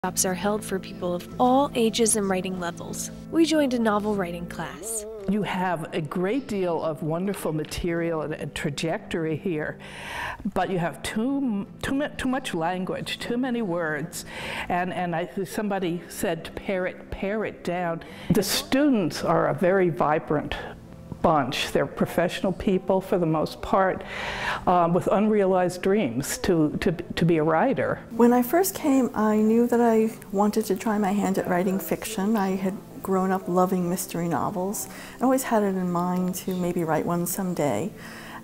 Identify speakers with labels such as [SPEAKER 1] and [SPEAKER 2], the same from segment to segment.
[SPEAKER 1] Workshops are held for people of all ages and writing levels. We joined a novel writing class.
[SPEAKER 2] You have a great deal of wonderful material and trajectory here, but you have too much language, too many words, and somebody said to pare it down. The students are a very vibrant bunch. They're professional people for the most part, with unrealized dreams to be a writer.
[SPEAKER 3] When I first came, I knew that I wanted to try my hand at writing fiction. I had grown up loving mystery novels. I always had it in mind to maybe write one someday.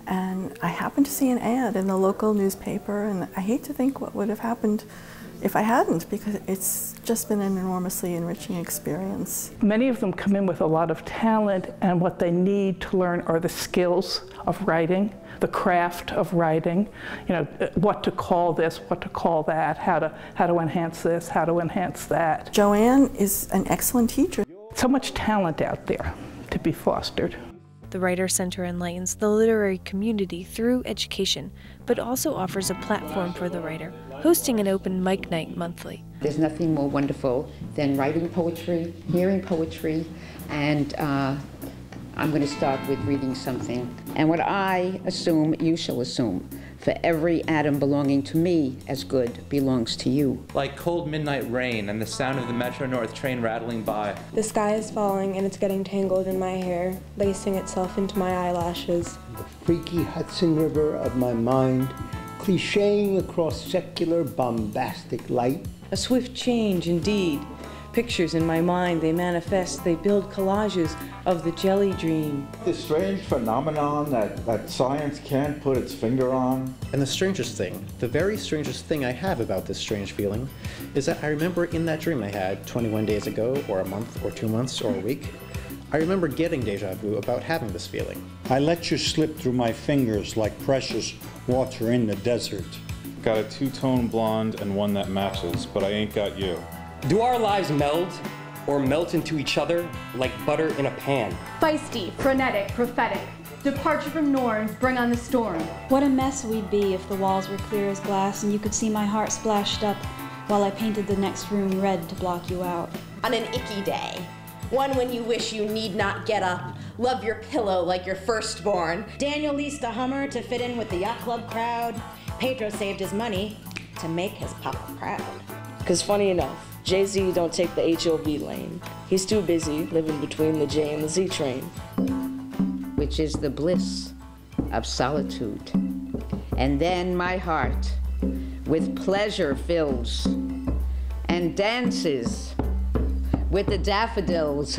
[SPEAKER 3] And I happened to see an ad in the local newspaper, and I hate to think what would have happened if I hadn't, because it's just been an enormously enriching experience.
[SPEAKER 2] Many of them come in with a lot of talent, and what they need to learn are the skills of writing, the craft of writing, you know, what to call this, what to call that, how to enhance this, how to enhance that.
[SPEAKER 3] Joanne is an excellent teacher.
[SPEAKER 2] So much talent out there to be fostered.
[SPEAKER 1] The Writer Center enlightens the literary community through education, but also offers a platform for the writer, hosting an open mic night monthly.
[SPEAKER 4] There's nothing more wonderful than writing poetry, hearing poetry, and I'm going to start with reading something. And what I assume, you shall assume. For every atom belonging to me as good belongs to you.
[SPEAKER 5] Like cold midnight rain and the sound of the Metro North train rattling by.
[SPEAKER 6] The sky is falling and it's getting tangled in my hair, lacing itself into my eyelashes.
[SPEAKER 7] The freaky Hudson River of my mind, clicheing across secular bombastic light.
[SPEAKER 8] A swift change indeed. Pictures in my mind, they manifest, they build collages of the jelly dream.
[SPEAKER 9] This strange phenomenon that science can't put its finger on.
[SPEAKER 10] And the strangest thing, the very strangest thing I have about this strange feeling, is that I remember in that dream I had 21 days ago, or a month, or 2 months, or a week, I remember getting deja vu about having this feeling.
[SPEAKER 11] I let you slip through my fingers like precious water in the desert.
[SPEAKER 12] Got a two-tone blonde and one that matches, but I ain't got you.
[SPEAKER 13] Do our lives meld or melt into each other like butter in a pan?
[SPEAKER 14] Feisty, frenetic, prophetic. Departure from norms, bring on the storm.
[SPEAKER 15] What a mess we'd be if the walls were clear as glass and you could see my heart splashed up while I painted the next room red to block you out.
[SPEAKER 16] On an icky day, one when you wish you need not get up, love your pillow like your firstborn.
[SPEAKER 17] Daniel leased a Hummer to fit in with the yacht club crowd. Pedro saved his money to make his papa proud.
[SPEAKER 8] Because funny enough, Jay-Z don't take the HOV lane. He's too busy living between the J and the Z train.
[SPEAKER 4] Which is the bliss of solitude. And then my heart with pleasure fills and dances with the daffodils.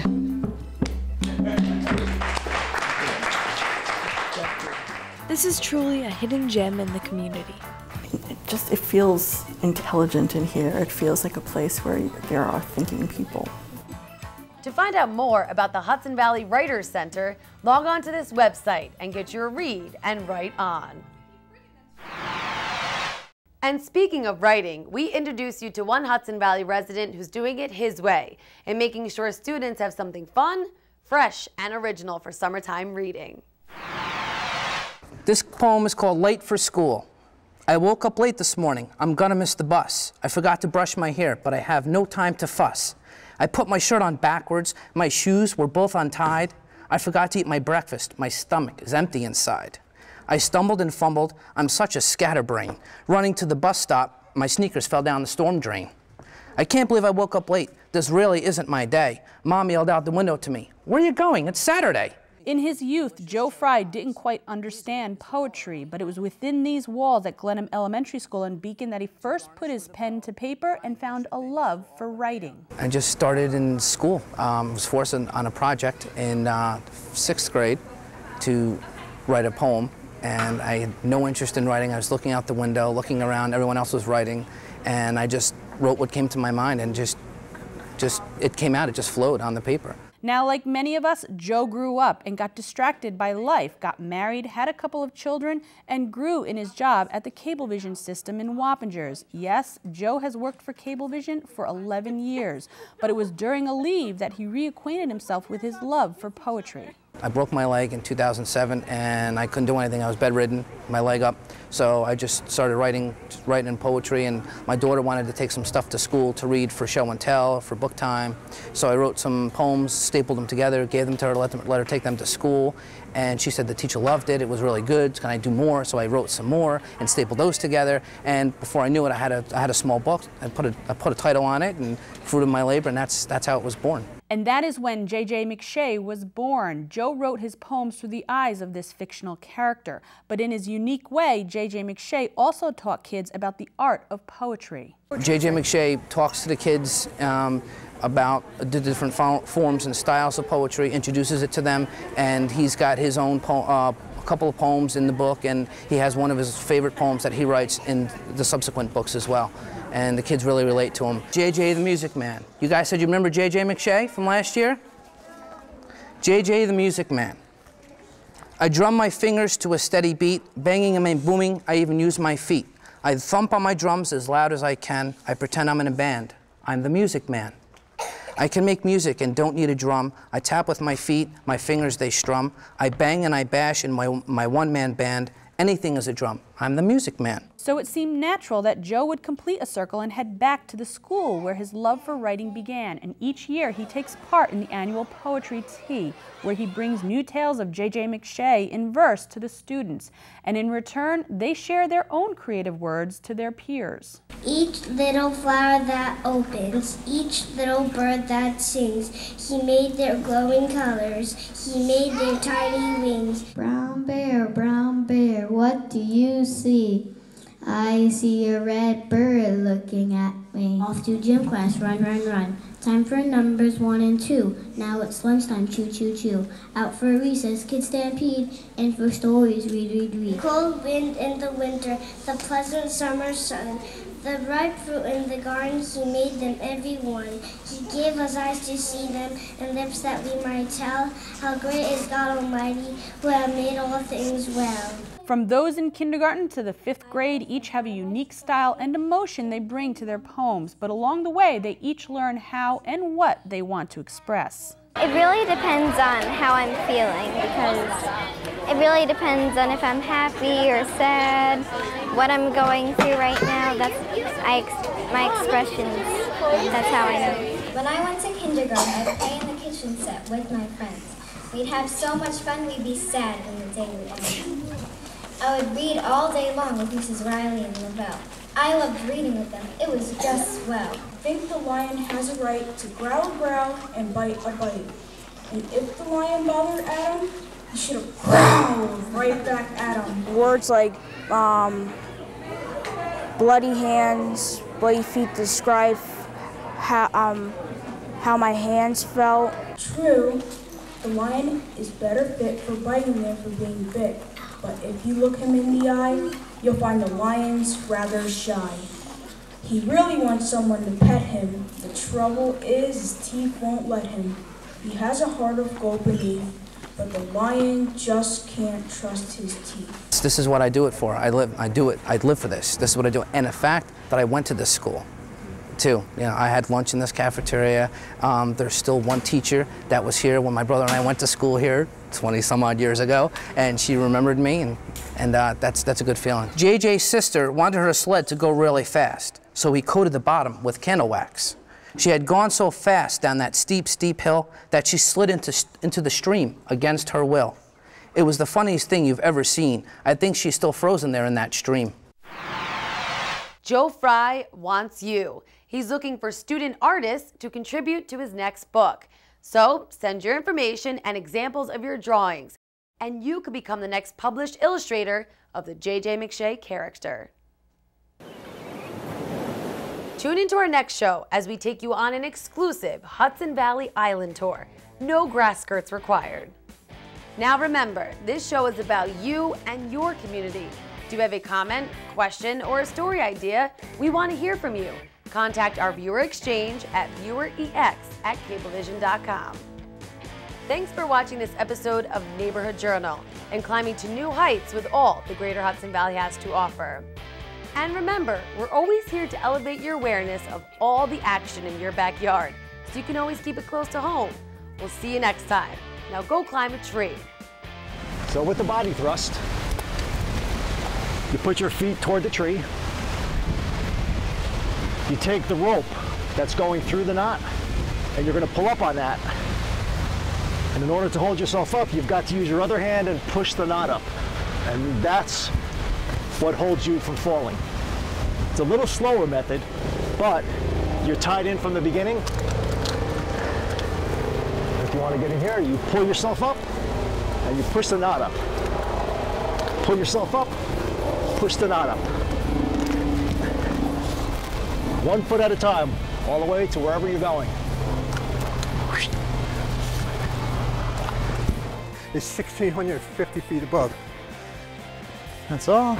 [SPEAKER 1] This is truly a hidden gem in the community.
[SPEAKER 3] It feels intelligent in here. It feels like a place where there are thinking people.
[SPEAKER 18] To find out more about the Hudson Valley Writers Center, log on to this website and get your read and write on. And speaking of writing, we introduce you to one Hudson Valley resident who's doing it his way and making sure students have something fun, fresh, and original for summertime reading.
[SPEAKER 19] This poem is called Late for School. I woke up late this morning. I'm gonna miss the bus. I forgot to brush my hair, but I have no time to fuss. I put my shirt on backwards. My shoes were both untied. I forgot to eat my breakfast. My stomach is empty inside. I stumbled and fumbled. I'm such a scatterbrain. Running to the bus stop, my sneakers fell down the storm drain. I can't believe I woke up late. This really isn't my day. Mom yelled out the window to me, "Where are you going? It's Saturday."
[SPEAKER 20] In his youth, Joe Frey didn't quite understand poetry, but it was within these walls at Glenham Elementary School in Beacon that he first put his pen to paper and found a love for writing.
[SPEAKER 19] I just started in school. I was forced on a project in 6th grade to write a poem, and I had no interest in writing. I was looking out the window, looking around, everyone else was writing, and I just wrote what came to my mind, and just it came out, it just flowed on the paper.
[SPEAKER 20] Now, like many of us, Joe grew up and got distracted by life, got married, had a couple of children, and grew in his job at the Cablevision system in Wappingers. Yes, Joe has worked for Cablevision for 11 years, but it was during a leave that he reacquainted himself with his love for poetry.
[SPEAKER 19] I broke my leg in 2007 and I couldn't do anything. I was bedridden, my leg up. So I just started writing poetry, and my daughter wanted to take some stuff to school to read for show and tell, for book time. So I wrote some poems, stapled them together, gave them to her, let her take them to school. And she said the teacher loved it, it was really good, can I do more? So I wrote some more and stapled those together. And before I knew it, I had a small book. I put a title on it, and Fruit of My Labor, and that's how it was born.
[SPEAKER 20] And that is when J.J. McShay was born. Joe wrote his poems through the eyes of this fictional character. But in his unique way, J.J. McShay also taught kids about the art of poetry.
[SPEAKER 19] J.J. McShay talks to the kids about the different forms and styles of poetry, introduces it to them, and he's got his own couple of poems in the book, and he has one of his favorite poems that he writes in the subsequent books as well. And the kids really relate to him. JJ the Music Man. You guys said you remember JJ McShay from last year? JJ the Music Man. I drum my fingers to a steady beat, banging and booming, I even use my feet. I thump on my drums as loud as I can. I pretend I'm in a band. I'm the Music Man. I can make music and don't need a drum. I tap with my feet, my fingers they strum. I bang and I bash in my one-man band. Anything is a drum. I'm the Music Man.
[SPEAKER 20] So it seemed natural that Joe would complete a circle and head back to the school where his love for writing began. And each year he takes part in the annual Poetry Tea, where he brings new tales of J.J. McShay in verse to the students. And in return, they share their own creative words to their peers.
[SPEAKER 21] Each little flower that opens, each little bird that sings, he made their glowing colors, he made their tiny wings. Brown bear, what do you see? I see a red bird looking at me. Off to gym class, run, run, run. Time for numbers 1 and 2. Now it's lunchtime, chew, chew, chew. Out for recess, kids stampede. And for stories, read, read, read. Cold wind in the winter, the pleasant summer sun. The ripe fruit in the garden, he made them every one. He gave us eyes to see them and lips that we might tell how great is God Almighty, who have made all things well.
[SPEAKER 20] From those in kindergarten to the 5th grade, each have a unique style and emotion they bring to their poems, but along the way, they each learn how and what they want to express.
[SPEAKER 21] It really depends on how I'm feeling, because it really depends on if I'm happy or sad, what I'm going through right now. That's my expressions. That's how I know. When I went to kindergarten, I'd play in the kitchen set with my friends. We'd have so much fun, we'd be sad when the day would end. I would read all day long with Mrs. Riley and Lavelle. I loved reading with them. It was just swell.
[SPEAKER 22] I think the lion has a right to growl a growl and bite a bite. And if the lion bothered Adam, he should have growled right back at him.
[SPEAKER 23] Words like bloody hands, bloody feet describe how my hands felt.
[SPEAKER 22] True, the lion is better fit for biting than for being bit. But if you look him in the eye, you'll find the lion's rather shy. He really wants someone to pet him. The trouble is his teeth won't let him. He has a heart of gold beneath, but the lion just can't trust his teeth.
[SPEAKER 19] This is what I do it for. I live for this. This is what I do. And the fact that I went to this school, too. You know, I had lunch in this cafeteria. There's still one teacher that was here when my brother and I went to school here 20 some odd years ago, and she remembered me, and that's a good feeling. JJ's sister wanted her sled to go really fast, so he coated the bottom with candle wax. She had gone so fast down that steep, steep hill that she slid into the stream against her will. It was the funniest thing you've ever seen. I think she's still frozen there in that stream.
[SPEAKER 18] Joe Frey wants you. He's looking for student artists to contribute to his next book. So send your information and examples of your drawings, and you could become the next published illustrator of the J.J. McShay character. Tune into our next show as we take you on an exclusive Hudson Valley Island tour. No grass skirts required. Now remember, this show is about you and your community. Do you have a comment, question, or a story idea? We want to hear from you. Contact our viewer exchange at viewerex@cablevision.com. Thanks for watching this episode of Neighborhood Journal and climbing to new heights with all the Greater Hudson Valley has to offer. And remember, we're always here to elevate your awareness of all the action in your backyard, so you can always keep it close to home. We'll see you next time. Now go climb a tree.
[SPEAKER 2] So with the body thrust, you put your feet toward the tree. You take the rope that's going through the knot, and you're going to pull up on that. And in order to hold yourself up, you've got to use your other hand and push the knot up. And that's what holds you from falling. It's a little slower method, but you're tied in from the beginning. If you want to get in here, you pull yourself up and you push the knot up. Pull yourself up, push the knot up. 1 foot at a time, all the way to wherever you're going.
[SPEAKER 5] It's 1,650 feet above.
[SPEAKER 2] That's all.